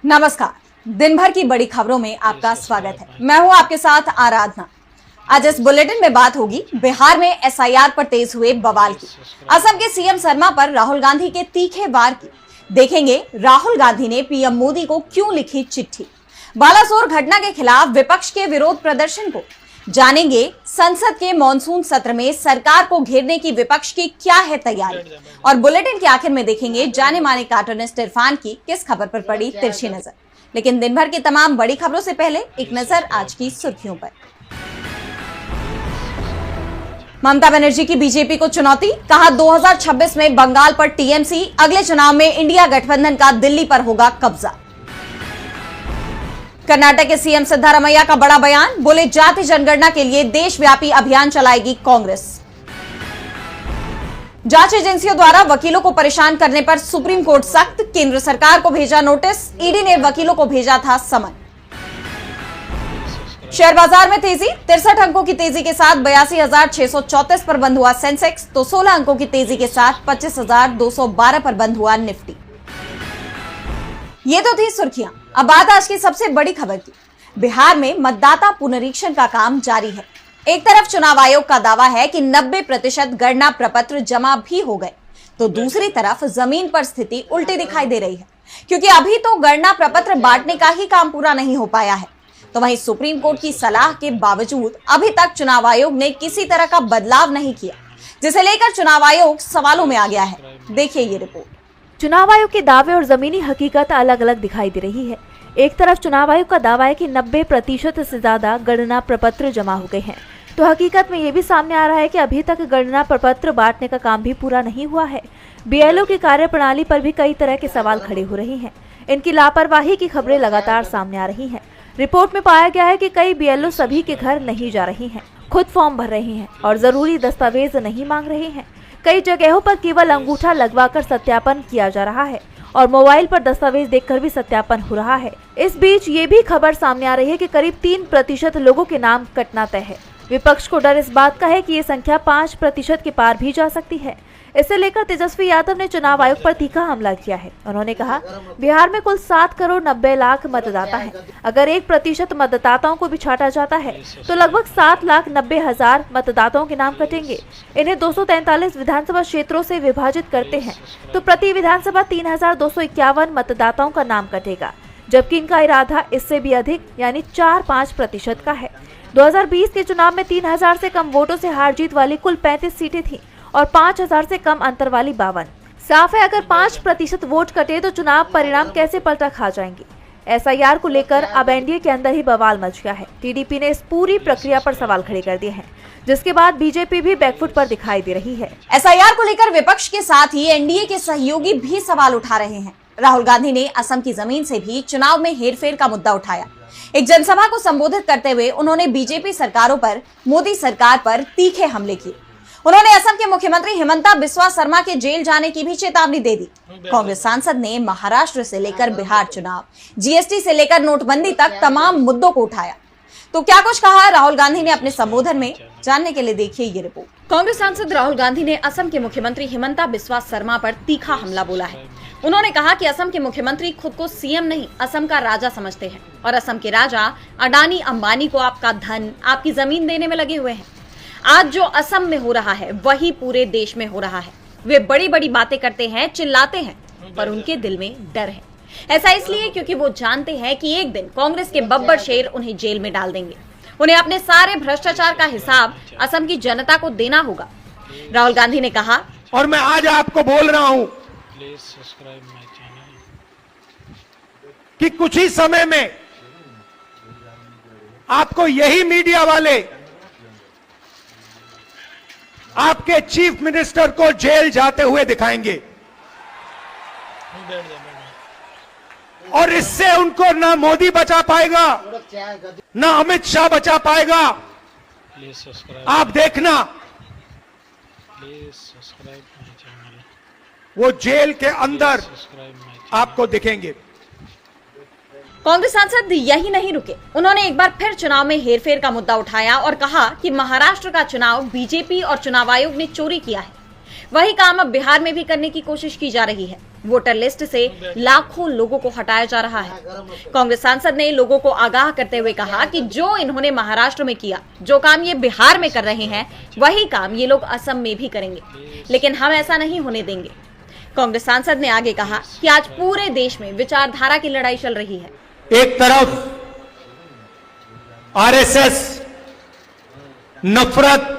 नमस्कार। दिन भर की बड़ी खबरों में आपका स्वागत है। मैं हूं आपके साथ आराधना। आज इस बुलेटिन में बात होगी बिहार में एसआईआर पर तेज हुए बवाल की, असम के सीएम शर्मा पर राहुल गांधी के तीखे वार की, देखेंगे राहुल गांधी ने पीएम मोदी को क्यों लिखी चिट्ठी, बालासोर घटना के खिलाफ विपक्ष के विरोध प्रदर्शन को, जानेंगे संसद के मॉनसून सत्र में सरकार को घेरने की विपक्ष की क्या है तैयारी, और बुलेटिन के आखिर में देखेंगे जाने माने कार्टूनिस्ट इरफान की किस खबर पर पड़ी तिरछी नजर। लेकिन दिन भर की तमाम बड़ी खबरों से पहले एक नजर आज की सुर्खियों पर। ममता बनर्जी की बीजेपी को चुनौती, कहा 2026 में बंगाल पर टीएमसी, अगले चुनाव में इंडिया गठबंधन का दिल्ली पर होगा कब्जा। कर्नाटक के सीएम सिद्धारमैया का बड़ा बयान, बोले जाति जनगणना के लिए देशव्यापी अभियान चलाएगी कांग्रेस। जांच एजेंसियों द्वारा वकीलों को परेशान करने पर सुप्रीम कोर्ट सख्त, केंद्र सरकार को भेजा नोटिस, ईडी ने वकीलों को भेजा था समन। शेयर बाजार में तेजी, 63 अंकों की तेजी के साथ 82,634 पर बंद हुआ सेंसेक्स, तो 16 अंकों की तेजी के साथ 25,212 पर बंद हुआ निफ्टी। ये तो थी सुर्खियां। अब बात आज की सबसे बड़ी खबर की। बिहार में मतदाता पुनरीक्षण का काम जारी है। एक तरफ चुनाव आयोग का दावा है कि 90% गणना प्रपत्र जमा भी हो गए, तो दूसरी तरफ जमीन पर स्थिति उल्टी दिखाई दे रही है, क्योंकि अभी तो गणना प्रपत्र बांटने का ही काम पूरा नहीं हो पाया है। तो वहीं सुप्रीम कोर्ट की सलाह के बावजूद अभी तक चुनाव आयोग ने किसी तरह का बदलाव नहीं किया, जिसे लेकर चुनाव आयोग सवालों में आ गया है। देखिए ये रिपोर्ट। चुनाव आयोग के दावे और जमीनी हकीकत अलग अलग दिखाई दे रही है। एक तरफ चुनाव आयोग का दावा है कि 90% से ज्यादा गणना प्रपत्र जमा हो गए हैं, तो हकीकत में ये भी सामने आ रहा है कि अभी तक गणना प्रपत्र बांटने का काम भी पूरा नहीं हुआ है। बीएलओ की कार्यप्रणाली पर भी कई तरह के सवाल खड़े हो रहे हैं। इनकी लापरवाही की खबरें लगातार सामने आ रही हैं। रिपोर्ट में पाया गया है कि कई बीएलओ सभी के घर नहीं जा रहे हैं, खुद फॉर्म भर रहे हैं और जरूरी दस्तावेज नहीं मांग रहे हैं। कई जगहों पर केवल अंगूठा लगवाकर सत्यापन किया जा रहा है और मोबाइल पर दस्तावेज देखकर भी सत्यापन हो रहा है। इस बीच ये भी खबर सामने आ रही है कि करीब 3% लोगों के नाम कटना तय है। विपक्ष को डर इस बात का है कि ये संख्या 5% के पार भी जा सकती है। इसे लेकर तेजस्वी यादव ने चुनाव आयोग पर तीखा हमला किया है। उन्होंने कहा, बिहार में कुल 7 करोड़ 90 लाख मतदाता हैं। अगर 1% मतदाताओं को भी छांटा जाता है तो लगभग 7,90,000 मतदाताओं के नाम कटेंगे। इन्हें 243 विधानसभा क्षेत्रों से विभाजित करते हैं तो प्रति विधानसभा 3,251 मतदाताओं का नाम कटेगा, जबकि इनका इरादा इससे भी अधिक यानी 4-5% का है। 2020 के चुनाव में 3,000 से कम वोटों से हार जीत वाली कुल 35 सीटें थी और 5,000 से कम अंतर वाली 52। साफ है, अगर 5% वोट कटे तो चुनाव परिणाम कैसे पलटा खा जाएंगे। एसआईआर को लेकर अब एनडीए के अंदर ही बवाल मच गया है। टीडीपी ने इस पूरी प्रक्रिया पर सवाल खड़े कर दिए हैं, जिसके बाद बीजेपी भी बैकफुट पर दिखाई दे रही है। एसआईआर को लेकर विपक्ष के साथ ही एनडीए के सहयोगी भी सवाल उठा रहे हैं। राहुल गांधी ने असम की जमीन से भी चुनाव में हेरफेर का मुद्दा उठाया। एक जनसभा को संबोधित करते हुए उन्होंने बीजेपी सरकारों पर, मोदी सरकार पर तीखे हमले किए। उन्होंने असम के मुख्यमंत्री हिमंता बिस्वा शर्मा के जेल जाने की भी चेतावनी दे दी। कांग्रेस सांसद ने महाराष्ट्र से लेकर बिहार चुनाव, जीएसटी से लेकर नोटबंदी तक तमाम मुद्दों को उठाया। तो क्या कुछ कहा राहुल गांधी ने अपने संबोधन में, जानने के लिए देखिए ये रिपोर्ट। कांग्रेस सांसद राहुल गांधी ने असम के मुख्यमंत्री हिमंता बिस्वा शर्मा पर तीखा हमला बोला है। उन्होंने कहा कि असम के मुख्यमंत्री खुद को सीएम नहीं, असम का राजा समझते हैं और असम के राजा अडानी अंबानी को आपका धन, आपकी जमीन देने में लगे हुए हैं। आज जो असम में हो रहा है वही पूरे देश में हो रहा है। वे बड़ी बड़ी बातें करते हैं, चिल्लाते हैं, पर उनके दिल में डर है। ऐसा इसलिए क्योंकि वो जानते हैं कि एक दिन कांग्रेस के बब्बर शेर उन्हें जेल में डाल देंगे। उन्हें अपने सारे भ्रष्टाचार का हिसाब असम की जनता को देना होगा। राहुल गांधी ने कहा, और मैं आज आपको बोल रहा हूं कि कुछ ही समय में आपको यही मीडिया वाले आपके चीफ मिनिस्टर को जेल जाते हुए दिखाएंगे और इससे उनको ना मोदी बचा पाएगा, ना अमित शाह बचा पाएगा। आप देखना, वो जेल के अंदर आपको दिखेंगे। कांग्रेस सांसद यही नहीं रुके। उन्होंने एक बार फिर चुनाव में हेरफेर का मुद्दा उठाया और कहा कि महाराष्ट्र का चुनाव बीजेपी और चुनाव आयोग ने चोरी किया है। वही काम अब बिहार में भी करने की कोशिश की जा रही है। वोटर लिस्ट से लाखों लोगों को हटाया जा रहा है। कांग्रेस सांसद ने लोगों को आगाह करते हुए कहा कि जो इन्होंने महाराष्ट्र में किया, जो काम ये बिहार में कर रहे हैं, वही काम ये लोग असम में भी करेंगे, लेकिन हम ऐसा नहीं होने देंगे। कांग्रेस सांसद ने आगे कहा कि आज पूरे देश में विचारधारा की लड़ाई चल रही है। एक तरफ आरएसएस नफरत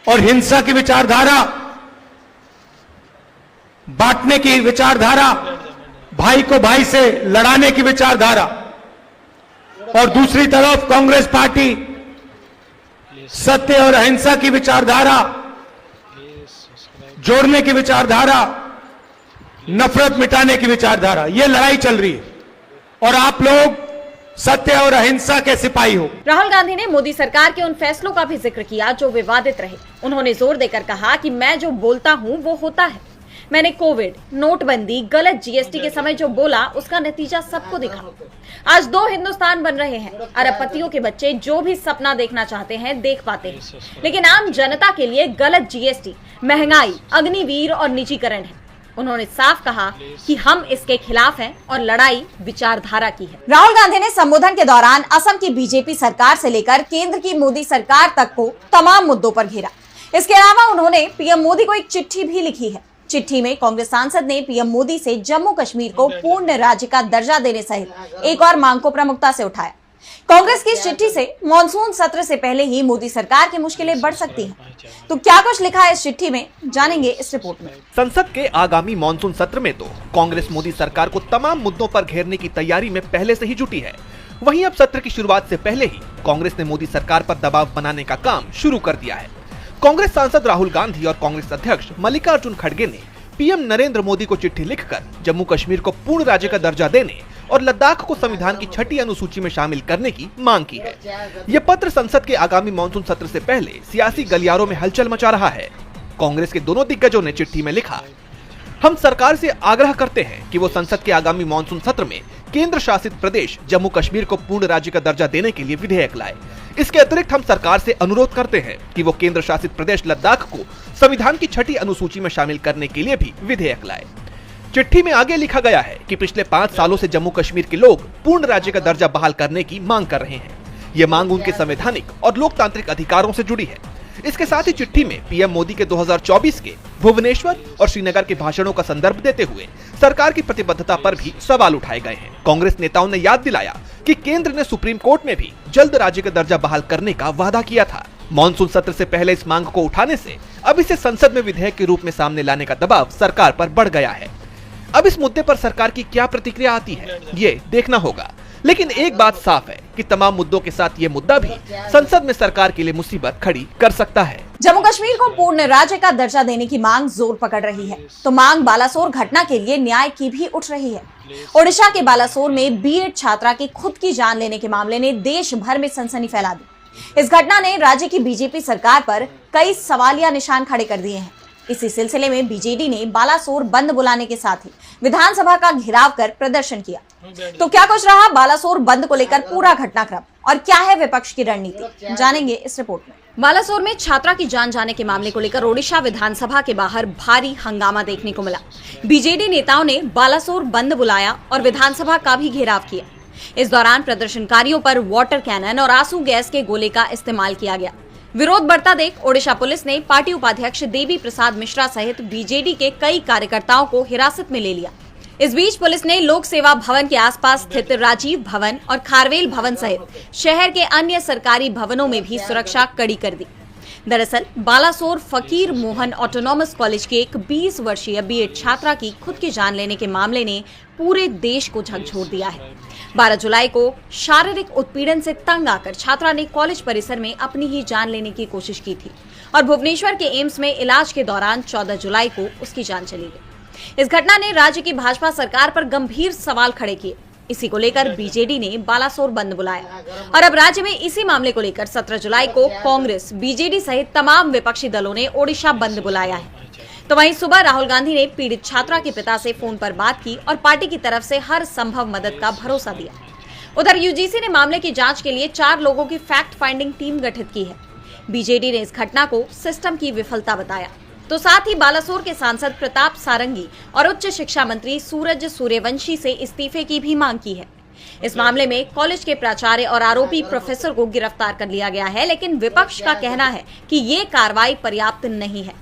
और हिंसा की विचारधारा, बांटने की विचारधारा, भाई को भाई से लड़ाने की विचारधारा, और दूसरी तरफ कांग्रेस पार्टी सत्य और अहिंसा की विचारधारा, जोड़ने की विचारधारा, नफरत मिटाने की विचारधारा। यह लड़ाई चल रही है और आप लोग सत्य और अहिंसा के सिपाही हो। राहुल गांधी ने मोदी सरकार के उन फैसलों का भी जिक्र किया जो विवादित रहे। उन्होंने जोर देकर कहा कि मैं जो बोलता हूं वो होता है। मैंने कोविड, नोटबंदी, गलत जीएसटी के समय जो बोला उसका नतीजा सबको दिखा। आज 2 हिंदुस्तान बन रहे हैं। अरबपतियों के बच्चे जो भी सपना देखना चाहते हैं देख पाते हैं, लेकिन आम जनता के लिए गलत जीएसटी, महंगाई, अग्निवीर और निजीकरण है। उन्होंने साफ कहा कि हम इसके खिलाफ हैं और लड़ाई विचारधारा की है। राहुल गांधी ने संबोधन के दौरान असम की बीजेपी सरकार से लेकर केंद्र की मोदी सरकार तक को तमाम मुद्दों पर घेरा। इसके अलावा उन्होंने पीएम मोदी को एक चिट्ठी भी लिखी है। चिट्ठी में कांग्रेस सांसद ने पीएम मोदी से जम्मू कश्मीर को पूर्ण राज्य का दर्जा देने सहित एक और मांग को प्रमुखता से उठाया। कांग्रेस की इस चिट्ठी से मॉनसून सत्र से पहले ही मोदी सरकार की मुश्किलें बढ़ सकती हैं। तो क्या कुछ लिखा है इस चिट्ठी में, जानेंगे इस रिपोर्ट में। संसद के आगामी मॉनसून सत्र में तो कांग्रेस मोदी सरकार को तमाम मुद्दों पर घेरने की तैयारी में पहले से ही जुटी है। वहीं अब सत्र की शुरुआत से पहले ही कांग्रेस ने मोदी सरकार पर दबाव बनाने का काम शुरू कर दिया है। कांग्रेस सांसद राहुल गांधी और कांग्रेस अध्यक्ष मल्लिकार्जुन खड़गे ने पीएम नरेंद्र मोदी को चिट्ठी लिखकर जम्मू कश्मीर को पूर्ण राज्य का दर्जा देने और लद्दाख को संविधान की 6ठी अनुसूची में शामिल करने की मांग की है। ये पत्र संसद के आगामी मॉनसून सत्र से पहले सियासी गलियारों में हलचल मचा रहा है। कांग्रेस के दोनों दिग्गजों ने चिट्ठी में लिखा, हम सरकार से आग्रह करते हैं कि वो संसद के आगामी मॉनसून सत्र में केंद्र शासित प्रदेश जम्मू कश्मीर को पूर्ण राज्य का दर्जा देने के लिए विधेयक लाए। इसके अतिरिक्त हम सरकार से अनुरोध करते हैं कि वो केंद्र शासित प्रदेश लद्दाख को संविधान की 6ठी अनुसूची में शामिल करने के लिए भी विधेयक लाए। चिट्ठी में आगे लिखा गया है कि पिछले 5 सालों से जम्मू कश्मीर के लोग पूर्ण राज्य का दर्जा बहाल करने की मांग कर रहे हैं। ये मांग उनके संवैधानिक और लोकतांत्रिक अधिकारों से जुड़ी है। इसके साथ ही चिट्ठी में पीएम मोदी के 2024 के भुवनेश्वर और श्रीनगर के भाषणों का संदर्भ देते हुए सरकार की प्रतिबद्धता पर भी सवाल उठाए गए हैं। कांग्रेस नेताओं ने याद दिलाया कि केंद्र ने सुप्रीम कोर्ट में भी जल्द राज्य का दर्जा बहाल करने का वादा किया था। मॉनसून सत्र से पहले इस मांग को उठाने से अब इसे संसद में विधेयक के रूप में सामने लाने का दबाव सरकार पर बढ़ गया है। अब इस मुद्दे पर सरकार की क्या प्रतिक्रिया आती है, ये देखना होगा। लेकिन एक बात साफ है कि तमाम मुद्दों के साथ ये मुद्दा भी संसद में सरकार के लिए मुसीबत खड़ी कर सकता है। जम्मू कश्मीर को पूर्ण राज्य का दर्जा देने की मांग जोर पकड़ रही है, तो मांग बालासोर घटना के लिए न्याय की भी उठ रही है। ओडिशा के बालासोर में बीएड छात्रा की खुद की जान लेने के मामले ने देश भर में सनसनी फैला दी। इस घटना ने राज्य की बीजेपी सरकार पर कई सवालिया निशान खड़े कर दिए हैं। इसी सिलसिले में बीजेडी ने बालासोर बंद बुलाने के साथ ही विधानसभा का घेराव कर प्रदर्शन किया। तो क्या कुछ रहा बालासोर बंद को लेकर पूरा घटनाक्रम और क्या है विपक्ष की रणनीति, जानेंगे इस रिपोर्ट में। बालासोर में छात्रा की जान जाने के मामले को लेकर ओडिशा विधानसभा के बाहर भारी हंगामा देखने को मिला। बीजेडी नेताओं ने बालासोर बंद बुलाया और विधानसभा का भी घेराव किया। इस दौरान प्रदर्शनकारियों पर वाटर कैनन और आंसू गैस के गोले का इस्तेमाल किया गया। विरोध बढ़ता देख ओडिशा पुलिस ने पार्टी उपाध्यक्ष देवी प्रसाद मिश्रा सहित बीजेडी के कई कार्यकर्ताओं को हिरासत में ले लिया। इस बीच पुलिस ने लोक सेवा भवन के आसपास स्थित राजीव भवन और खारवेल भवन सहित शहर के अन्य सरकारी भवनों में भी सुरक्षा कड़ी कर दी। दरअसल बालासोर फकीर मोहन ऑटोनॉमस कॉलेज के एक 20 वर्षीय बीएड छात्रा की खुद की जान लेने के मामले ने पूरे देश को झकझोर दिया है। 12 जुलाई को शारीरिक उत्पीड़न से तंग आकर छात्रा ने कॉलेज परिसर में अपनी ही जान लेने की कोशिश की थी और भुवनेश्वर के एम्स में इलाज के दौरान 14 जुलाई को उसकी जान चली गई। इस घटना ने राज्य की भाजपा सरकार पर गंभीर सवाल खड़े किए। इसी को लेकर बीजेडी ने बालासोर बंद बुलाया और अब राज्य में इसी मामले को लेकर 17 जुलाई को कांग्रेस, बीजेडी सहित तमाम विपक्षी दलों ने ओडिशा बंद बुलाया है। तो वहीं सुबह राहुल गांधी ने पीड़ित छात्रा के पिता से फोन पर बात की और पार्टी की तरफ से हर संभव मदद का भरोसा दिया। उधर यूजीसी ने मामले की जांच के लिए 4 लोगों की फैक्ट फाइंडिंग टीम गठित की है। बीजेडी ने इस घटना को सिस्टम की विफलता बताया। तो साथ ही बालासोर के सांसद प्रताप सारंगी और उच्च शिक्षा मंत्री सूरज सूर्यवंशी से इस्तीफे की भी मांग की है। इस मामले में कॉलेज के प्राचार्य और आरोपी प्रोफेसर को गिरफ्तार कर लिया गया है, लेकिन विपक्ष का कहना है कि ये कार्रवाई पर्याप्त नहीं है।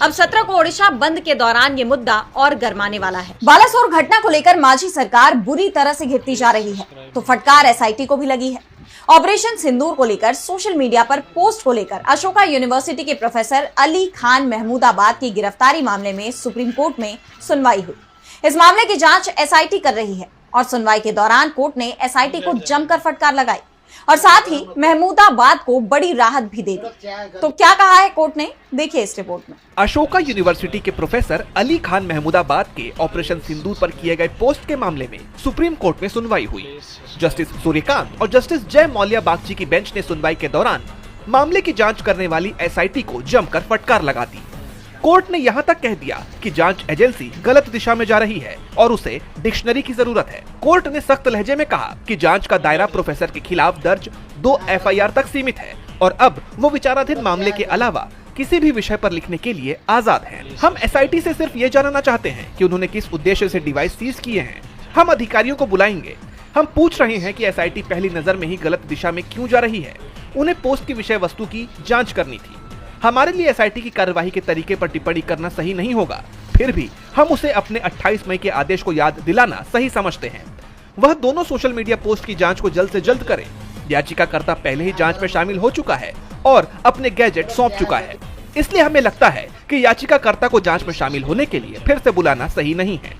अब 17 को ओडिशा बंद के दौरान ये मुद्दा और गरमाने वाला है। बालासोर घटना को लेकर माझी सरकार बुरी तरह से घिरती जा रही है, तो फटकार एसआईटी को भी लगी है। ऑपरेशन सिंदूर को लेकर सोशल मीडिया पर पोस्ट को लेकर अशोका यूनिवर्सिटी के प्रोफेसर अली खान महमूदाबाद की गिरफ्तारी मामले में सुप्रीम कोर्ट में सुनवाई हुई। इस मामले की जांच एसआईटी कर रही है और सुनवाई के दौरान कोर्ट ने एसआईटी को जमकर फटकार लगाई और साथ ही महमूदाबाद को बड़ी राहत भी दे दी। तो क्या कहा है कोर्ट ने, देखिए इस रिपोर्ट में। अशोका यूनिवर्सिटी के प्रोफेसर अली खान महमूदाबाद के ऑपरेशन सिंदूर पर किए गए पोस्ट के मामले में सुप्रीम कोर्ट में सुनवाई हुई। जस्टिस सूर्यकांत और जस्टिस जय मौल्या बागची की बेंच ने सुनवाई के दौरान मामले की जांच करने वाली एसआईटी को जमकर फटकार लगा दी। कोर्ट ने यहां तक कह दिया कि जांच एजेंसी गलत दिशा में जा रही है और उसे डिक्शनरी की जरूरत है। कोर्ट ने सख्त लहजे में कहा कि जांच का दायरा प्रोफेसर के खिलाफ दर्ज 2 एफआईआर तक सीमित है और अब वो विचाराधीन मामले के अलावा किसी भी विषय पर लिखने के लिए आजाद हैं। हम एसआईटी से सिर्फ ये जानना चाहते हैं कि उन्होंने किस उद्देश्य से डिवाइस सीज किए हैं। हम अधिकारियों को बुलाएंगे। हम पूछ रहे हैं कि एसआईटी पहली नजर में ही गलत दिशा में क्यों जा रही है। उन्हें पोस्ट की विषय वस्तु की जांच करनी थी। हमारे लिए एसआईटी की कार्यवाही के तरीके पर टिप्पणी करना सही नहीं होगा। फिर भी हम उसे अपने 28 मई के आदेश को याद दिलाना सही समझते हैं। वह दोनों सोशल मीडिया पोस्ट की जांच को जल्द से जल्द करे। याचिकाकर्ता पहले ही जांच में शामिल हो चुका है और अपने गैजेट सौंप चुका है, इसलिए हमें लगता है कि याचिकाकर्ता को जांच में शामिल होने के लिए फिर से बुलाना सही नहीं है।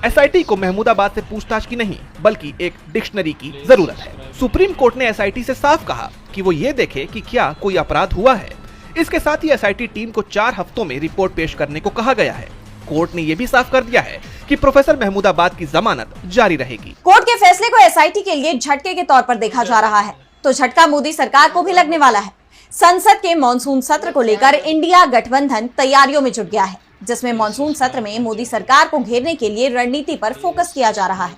एसआईटी को महमूदाबाद से पूछताछ की नहीं बल्कि एक डिक्शनरी की जरूरत है। सुप्रीम कोर्ट ने एसआईटी से साफ कहा कि वो ये देखे कि क्या कोई अपराध हुआ है। इसके साथ ही एसआईटी टीम को 4 हफ्तों में रिपोर्ट पेश करने को कहा गया है। कोर्ट ने यह भी साफ कर दिया है कि प्रोफेसर महमूदाबाद की जमानत जारी रहेगी। कोर्ट के फैसले को एसआईटी के लिए झटके के तौर पर देखा जा रहा है, तो झटका मोदी सरकार को भी लगने वाला है। संसद के मॉनसून सत्र को लेकर इंडिया गठबंधन तैयारियों में जुट गया है, जिसमें मॉनसून सत्र में मोदी सरकार को घेरने के लिए रणनीति पर फोकस किया जा रहा है।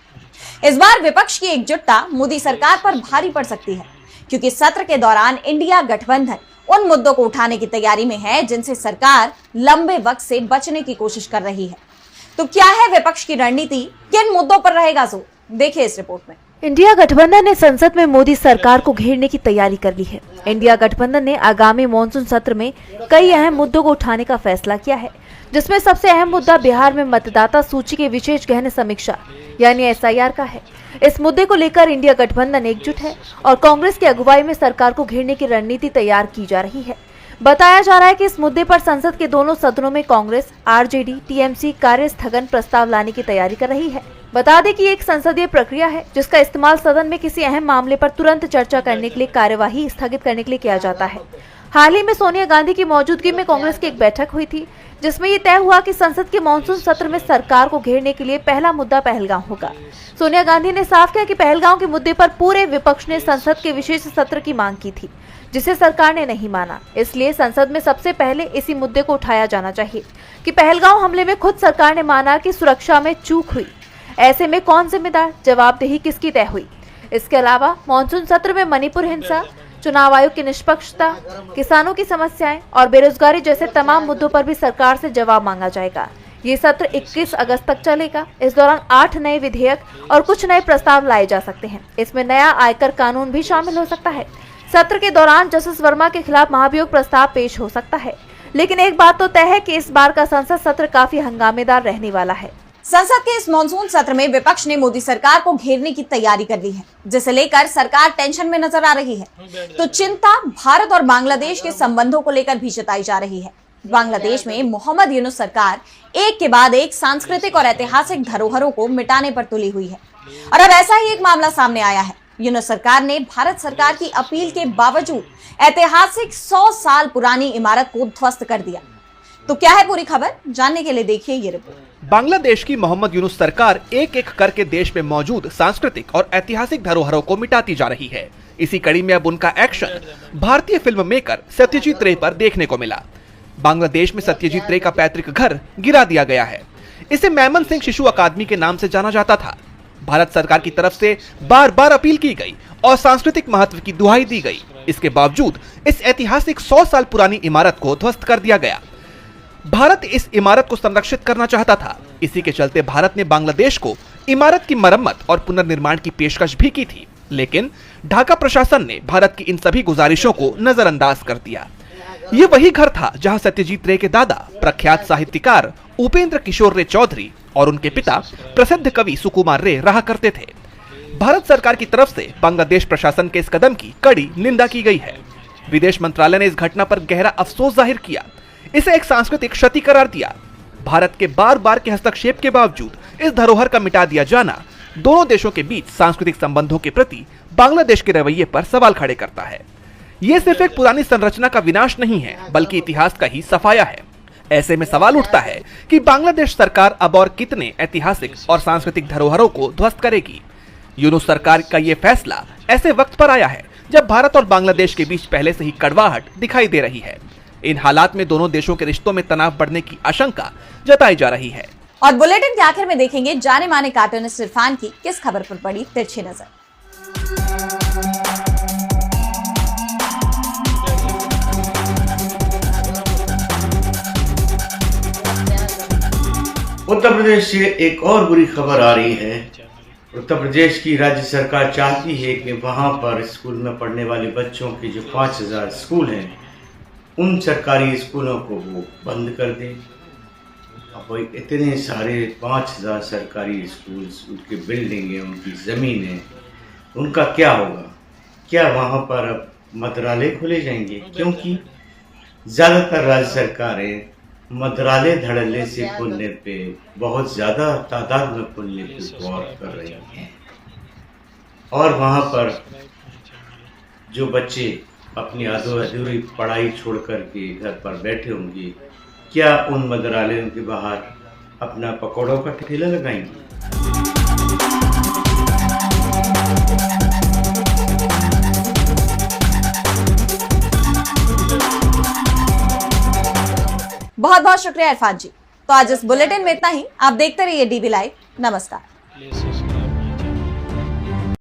इस बार विपक्ष की एकजुटता मोदी सरकार पर भारी पड़ सकती है, क्योंकि सत्र के दौरान इंडिया गठबंधन उन मुद्दों को उठाने की तैयारी में है जिनसे सरकार लंबे वक्त से बचने की कोशिश कर रही है। तो क्या है विपक्ष की रणनीति, किन मुद्दों पर रहेगा जोर, देखिए इस रिपोर्ट में। इंडिया गठबंधन ने संसद में मोदी सरकार को घेरने की तैयारी कर ली है। इंडिया गठबंधन ने आगामी मॉनसून सत्र में कई अहम मुद्दों को उठाने का फैसला किया है, जिसमें सबसे अहम मुद्दा बिहार में मतदाता सूची के विशेष गहन समीक्षा यानी एसआईआर का है। इस मुद्दे को लेकर इंडिया गठबंधन एकजुट है और कांग्रेस की अगुवाई में सरकार को घेरने की रणनीति तैयार की जा रही है। बताया जा रहा है कि इस मुद्दे पर संसद के दोनों सदनों में कांग्रेस, आरजेडी, टीएमसी कार्य स्थगन प्रस्ताव लाने की तैयारी कर रही है। बता दें कि एक संसदीय प्रक्रिया है जिसका इस्तेमाल सदन में किसी अहम मामले पर तुरंत चर्चा करने के लिए कार्यवाही स्थगित करने के लिए किया जाता है। हाल ही में सोनिया गांधी की मौजूदगी में कांग्रेस की एक बैठक हुई थी, जिसमें ये तय हुआ कि संसद के मॉनसून सत्र में सरकार को घेरने के लिए पहला मुद्दा पहलगांव होगा। सोनिया गांधी ने साफ किया कि पहलगांव के मुद्दे पर पूरे विपक्ष ने संसद के विशेष सत्र की मांग की थी, जिसे सरकार ने नहीं माना। इसलिए संसद में सबसे पहले इसी मुद्दे को उठाया जाना चाहिए कि पहलगांव हमले में खुद सरकार ने माना कि सुरक्षा में चूक हुई। ऐसे में कौन जिम्मेदार, जवाबदेही किसकी तय हुई। इसके अलावा मॉनसून सत्र में मणिपुर हिंसा, चुनाव आयोग की निष्पक्षता, किसानों की समस्याएं और बेरोजगारी जैसे तमाम मुद्दों पर भी सरकार से जवाब मांगा जाएगा। ये सत्र 21 अगस्त तक चलेगा। इस दौरान 8 नए विधेयक और कुछ नए प्रस्ताव लाए जा सकते हैं। इसमें नया आयकर कानून भी शामिल हो सकता है। सत्र के दौरान जस्टिस वर्मा के खिलाफ महाभियोग प्रस्ताव पेश हो सकता है। लेकिन एक बात तो तय है कि इस बार का संसद सत्र काफी हंगामेदार रहने वाला है। संसद के इस मॉनसून सत्र में विपक्ष ने मोदी सरकार को घेरने की तैयारी कर ली है, जिसे लेकर सरकार टेंशन में नजर आ रही है। तो चिंता भारत और बांग्लादेश के संबंधों को लेकर भी जताई जा रही है। बांग्लादेश में मोहम्मद यूनुस सरकार एक के बाद एक सांस्कृतिक और ऐतिहासिक धरोहरों को मिटाने पर तुली हुई है और अब ऐसा ही एक मामला सामने आया है। यूनुस सरकार ने भारत सरकार की अपील के बावजूद ऐतिहासिक 100 साल पुरानी इमारत को ध्वस्त कर दिया। तो क्या है पूरी खबर, जानने के लिए देखिए ये रिपोर्ट। बांग्लादेश की मोहम्मद यूनुस सरकार एक एक करके देश में मौजूद सांस्कृतिक और ऐतिहासिक धरोहरों को मिटाती जा रही है। इसी कड़ी में अब उनका एक्शन भारतीय फिल्म मेकर सत्यजीत रे पर देखने को मिला। बांग्लादेश में सत्यजीत रे का पैतृक घर गिरा दिया गया है। इसे मैमन सिंह शिशु अकादमी के नाम से जाना जाता था। भारत सरकार की तरफ से बार बार अपील की गई और सांस्कृतिक महत्व की दुहाई दी गई। इसके बावजूद इस ऐतिहासिक 100 साल पुरानी इमारत को ध्वस्त कर दिया गया। भारत इस इमारत को संरक्षित करना चाहता था। इसी के चलते भारत ने बांग्लादेश को इमारत की मरम्मत और पुनर्निर्माण की पेशकश भी की थी, लेकिन ढाका प्रशासन ने भारत की इन सभी गुजारिशों को नजरअंदाज कर दिया। ये वही घर था जहां सत्यजीत रे के दादा प्रख्यात साहित्यकार उपेंद्र किशोर रे चौधरी और उनके पिता प्रसिद्ध कवि सुकुमार रे रहा करते थे। भारत सरकार की तरफ से बांग्लादेश प्रशासन के इस कदम की कड़ी निंदा की गई है। विदेश मंत्रालय ने इस घटना पर गहरा अफसोस जाहिर किया, इसे एक सांस्कृतिक क्षति करार दिया। भारत के बार बार के हस्तक्षेप के बावजूद इस धरोहर का मिटा दिया जाना दोनों देशों के बीच सांस्कृतिक संबंधों के प्रति बांग्लादेश के रवैये पर सवाल खड़े करता है। ये सिर्फ एक पुरानी संरचना का विनाश नहीं है, बल्कि इतिहास का ही सफाया है। ऐसे में सवाल उठता है कि बांग्लादेश सरकार अब और कितने ऐतिहासिक और सांस्कृतिक धरोहरों को ध्वस्त करेगी। यूनुस सरकार का ये फैसला ऐसे वक्त पर आया है जब भारत और बांग्लादेश के बीच पहले से ही कड़वाहट दिखाई दे रही है। इन हालात में दोनों देशों के रिश्तों में तनाव बढ़ने की आशंका जताई जा रही है। और बुलेटिन के आखिर में देखेंगे जाने माने कार्टूनिस्ट इरफान की किस खबर पर पड़ी तिरछी नजर। उत्तर प्रदेश से एक और बुरी खबर आ रही है। उत्तर प्रदेश की राज्य सरकार चाहती है कि वहां पर स्कूल में पढ़ने वाले बच्चों के जो 5000 स्कूल हैं, उन सरकारी स्कूलों को वो बंद कर दें। अब इतने सारे 5000 सरकारी स्कूल्स, उनकी बिल्डिंगें, उनकी ज़मीनें, उनका क्या होगा? क्या वहाँ पर अब मंत्रालय खोले जाएंगे? क्योंकि ज़्यादातर राज्य सरकारें मंत्रालय धड़ल्ले से खोलने पे बहुत ज़्यादा तादाद में खोलने पे गौर कर रही हैं। और वहाँ पर जो बच्चे अपनी अधूरी पढ़ाई छोड़ कर के घर पर बैठे होंगे, क्या उन मंत्रालयों के बाहर अपना पकौड़ों का ठेला लगाएंगे? बहुत बहुत शुक्रिया इरफान जी। तो आज इस बुलेटिन में इतना ही। आप देखते रहिए डीबी लाइव। नमस्कार।